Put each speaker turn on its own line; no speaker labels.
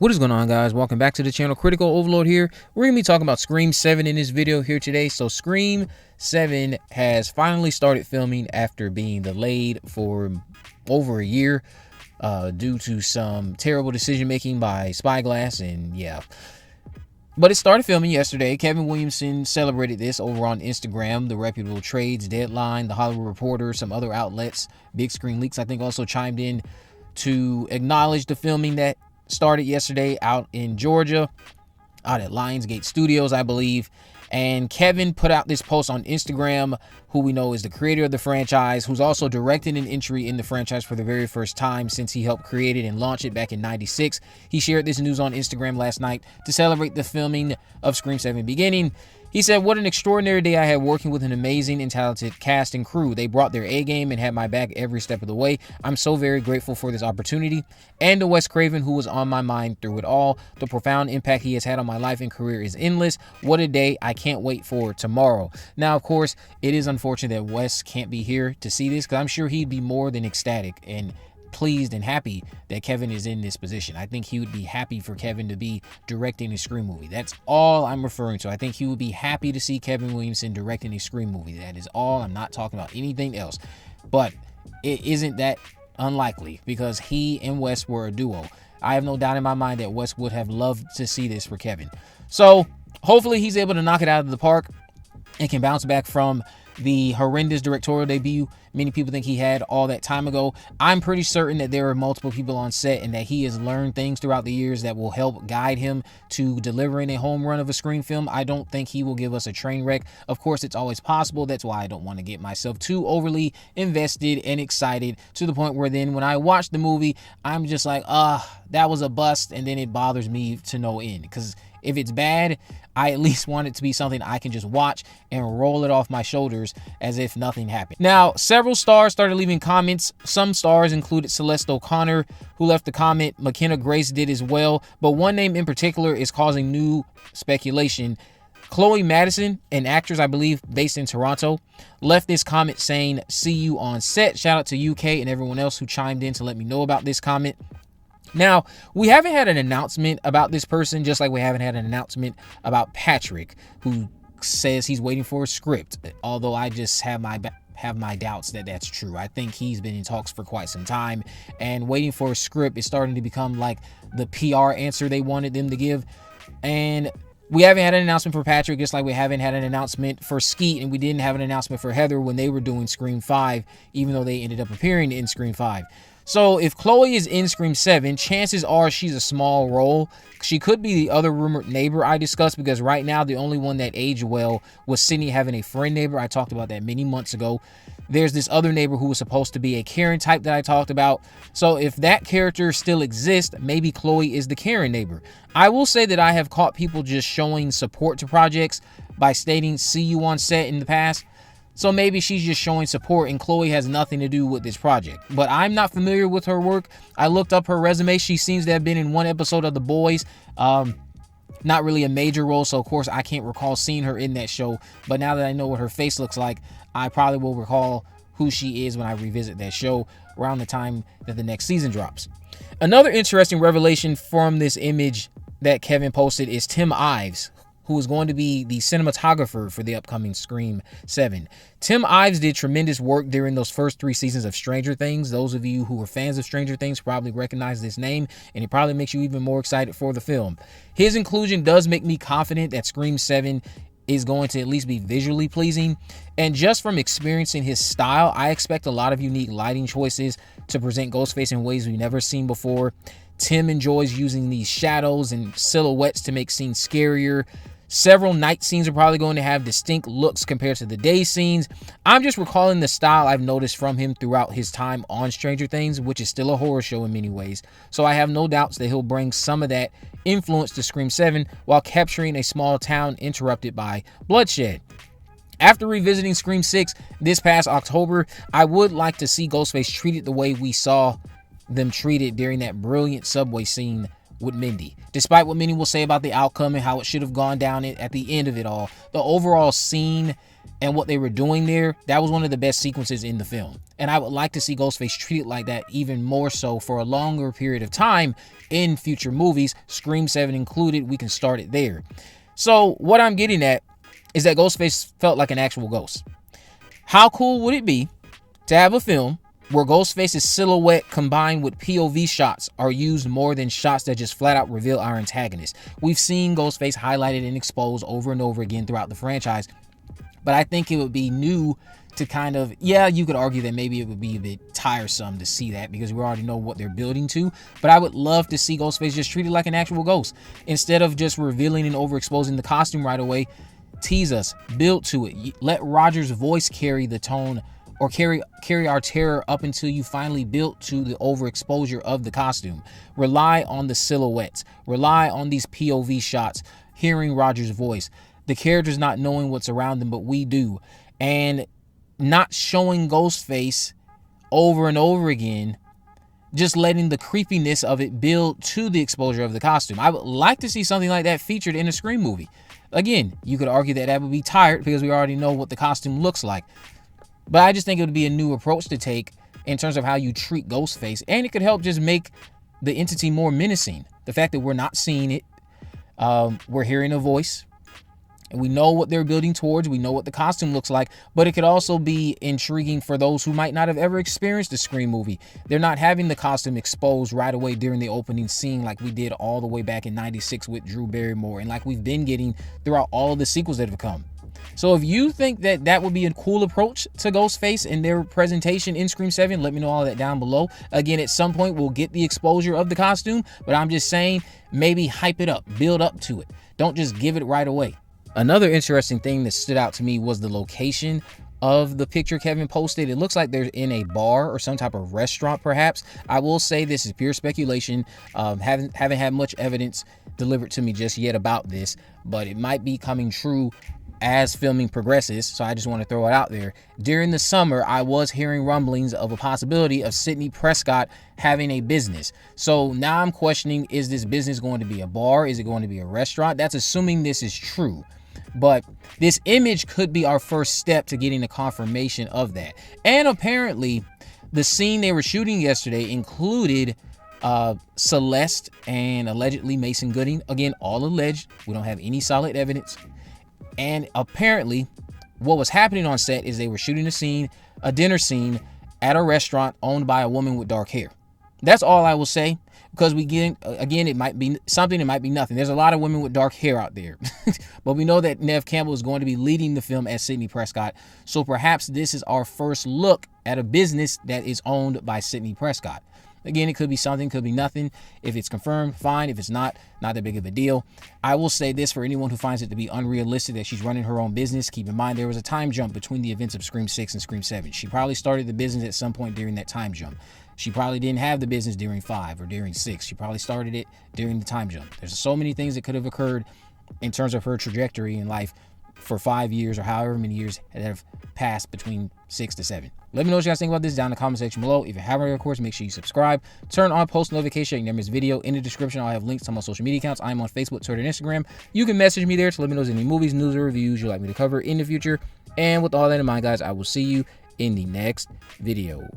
What is going on, guys? Welcome back to the channel. Critical Overlord here. We're going to be talking about Scream 7 in this video here today. So Scream 7 has finally started filming after being delayed for over a year due to some terrible decision making by Spyglass, and yeah. But it started filming yesterday. Kevin Williamson celebrated this over on Instagram. The reputable trades, Deadline, The Hollywood Reporter, some other outlets, Big Screen Leaks, I think, also chimed in to acknowledge the filming that started yesterday out in Georgia, out at Lionsgate Studios, I believe. And Kevin put out this post on Instagram, who we know is the creator of the franchise, who's also directing an entry in the franchise for the very first time since he helped create it and launch it back in '96. He shared this news on Instagram last night to celebrate the filming of Scream 7 beginning. He said, "What an extraordinary day I had working with an amazing and talented cast and crew. They brought their A-game and had my back every step of the way. I'm so very grateful for this opportunity. And to Wes Craven, who was on my mind through it all. The profound impact he has had on my life and career is endless. What a day. I can't wait for tomorrow." Now, of course, it is unfortunate that Wes can't be here to see this, because I'm sure he'd be more than ecstatic and pleased and happy that Kevin is in this position. I think he would be happy for Kevin to be directing a Scream movie. That's all I'm referring to. I think he would be happy to see Kevin Williamson directing a Scream movie. That is all. I'm not talking about anything else. But it isn't that unlikely, because he and Wes were a duo. I have no doubt in my mind that Wes would have loved to see this for Kevin. So hopefully he's able to knock it out of the park and can bounce back from the horrendous directorial debut many people think he had all that time ago. I'm pretty certain that there are multiple people on set and that he has learned things throughout the years that will help guide him to delivering a home run of a Scream film. I don't think he will give us a train wreck. Of course, it's always possible. That's why I don't want to get myself too overly invested and excited to the point where then when I watch the movie, I'm just like, that was a bust, and then it bothers me to no end. Because if it's bad, I at least want it to be something I can just watch and roll it off my shoulders as if nothing happened. Now, several stars started leaving comments. Some stars included Celeste O'Connor, who left the comment. McKenna Grace did as well. But one name in particular is causing new speculation. Chloe Madison, an actress, I believe, based in Toronto, left this comment saying, "See you on set." Shout out to UK and everyone else who chimed in to let me know about this comment. Now, we haven't had an announcement about this person, just like we haven't had an announcement about Patrick, who says he's waiting for a script, although I just have my doubts that that's true. I think he's been in talks for quite some time, and waiting for a script is starting to become like the PR answer they wanted them to give. And we haven't had an announcement for Patrick, just like we haven't had an announcement for Skeet, and we didn't have an announcement for Heather when they were doing Scream 5, even though they ended up appearing in Scream 5. So if Chloe is in Scream 7, chances are she's a small role. She could be the other rumored neighbor I discussed, because right now the only one that aged well was Sidney having a friend neighbor. I talked about that many months ago. There's this other neighbor who was supposed to be a Karen type that I talked about. So if that character still exists, maybe Chloe is the Karen neighbor. I will say that I have caught people just showing support to projects by stating "see you on set" in the past. So maybe she's just showing support and Chloe has nothing to do with this project. But I'm not familiar with her work. I looked up her resume. She seems to have been in one episode of The Boys. Not really a major role, so of course I can't recall seeing her in that show. But now that I know what her face looks like, I probably will recall who she is when I revisit that show around the time that the next season drops. Another interesting revelation from this image that Kevin posted is Tim Ives, who is going to be the cinematographer for the upcoming Scream 7. Tim Ives did tremendous work during those first 3 seasons of Stranger Things. Those of you who were fans of Stranger Things probably recognize this name, and it probably makes you even more excited for the film. His inclusion does make me confident that Scream 7 is going to at least be visually pleasing. And just from experiencing his style, I expect a lot of unique lighting choices to present Ghostface in ways we've never seen before. Tim enjoys using these shadows and silhouettes to make scenes scarier. Several night scenes are probably going to have distinct looks compared to the day scenes. I'm just recalling the style I've noticed from him throughout his time on Stranger Things, which is still a horror show in many ways. So I have no doubts that he'll bring some of that influence to Scream 7 while capturing a small town interrupted by bloodshed. After revisiting Scream 6 this past October, I would like to see Ghostface treated the way we saw them treated during that brilliant subway scene with Mindy. Despite what many will say about the outcome and how it should have gone down at the end of it all, the overall scene and what they were doing there, that was one of the best sequences in the film. And I would like to see Ghostface treated like that, even more so for a longer period of time in future movies, Scream 7 included. We can start it there. So what I'm getting at is that Ghostface felt like an actual ghost. How cool would it be to have a film where Ghostface's silhouette combined with POV shots are used more than shots that just flat out reveal our antagonist? We've seen Ghostface highlighted and exposed over and over again throughout the franchise, but I think it would be new to kind of, yeah, you could argue that maybe it would be a bit tiresome to see that because we already know what they're building to, but I would love to see Ghostface just treated like an actual ghost. Instead of just revealing and overexposing the costume right away, tease us, build to it. Let Roger's voice carry the tone, or carry our terror up until you finally build to the overexposure of the costume. Rely on the silhouettes. Rely on these POV shots, hearing Roger's voice. The characters not knowing what's around them, but we do. And not showing Ghostface over and over again, just letting the creepiness of it build to the exposure of the costume. I would like to see something like that featured in a Scream movie. Again, you could argue that would be tired because we already know what the costume looks like. But I just think it would be a new approach to take in terms of how you treat Ghostface. And it could help just make the entity more menacing. The fact that we're not seeing it, we're hearing a voice, and we know what they're building towards. We know what the costume looks like, but it could also be intriguing for those who might not have ever experienced a Scream movie. They're not having the costume exposed right away during the opening scene like we did all the way back in '96 with Drew Barrymore, and like we've been getting throughout all of the sequels that have come. So if you think that that would be a cool approach to Ghostface and their presentation in Scream 7, let me know all that down below. Again, at some point we'll get the exposure of the costume, but I'm just saying maybe hype it up, build up to it. Don't just give it right away. Another interesting thing that stood out to me was the location of the picture Kevin posted. It looks like they're in a bar or some type of restaurant, perhaps. I will say this is pure speculation. Haven't had much evidence delivered to me just yet about this, but it might be coming true as filming progresses, so I just want to throw it out there. During the summer, I was hearing rumblings of a possibility of Sidney Prescott having a business. So now I'm questioning, is this business going to be a bar? Is it going to be a restaurant? That's assuming this is true. But this image could be our first step to getting a confirmation of that. And apparently, the scene they were shooting yesterday included Celeste and allegedly Mason Gooding. Again, all alleged. We don't have any solid evidence. And apparently, what was happening on set is they were shooting a dinner scene at a restaurant owned by a woman with dark hair. That's all I will say, because again, it might be something, it might be nothing. There's a lot of women with dark hair out there. But we know that Neve Campbell is going to be leading the film as Sidney Prescott. So perhaps this is our first look at a business that is owned by Sidney Prescott. Again, it could be something, could be nothing. If it's confirmed, fine. If it's not that big of a deal. I will say this for anyone who finds it to be unrealistic that she's running her own business. Keep in mind, there was a time jump between the events of Scream 6 and Scream 7. She probably started the business at some point during that time jump. She probably didn't have the business during 5 or during 6. She probably started it during the time jump. There's so many things that could have occurred in terms of her trajectory in life for 5 years or however many years that have passed between 6 to 7. Let me know what you guys think about this down in the comment section below. If you haven't already, of course, make sure you subscribe. Turn on post notifications so you never miss a video. In the description, I'll have links to my social media accounts. I'm on Facebook, Twitter, and Instagram. You can message me there to let me know if there's any movies, news, or reviews you'd like me to cover in the future. And with all that in mind, guys, I will see you in the next video.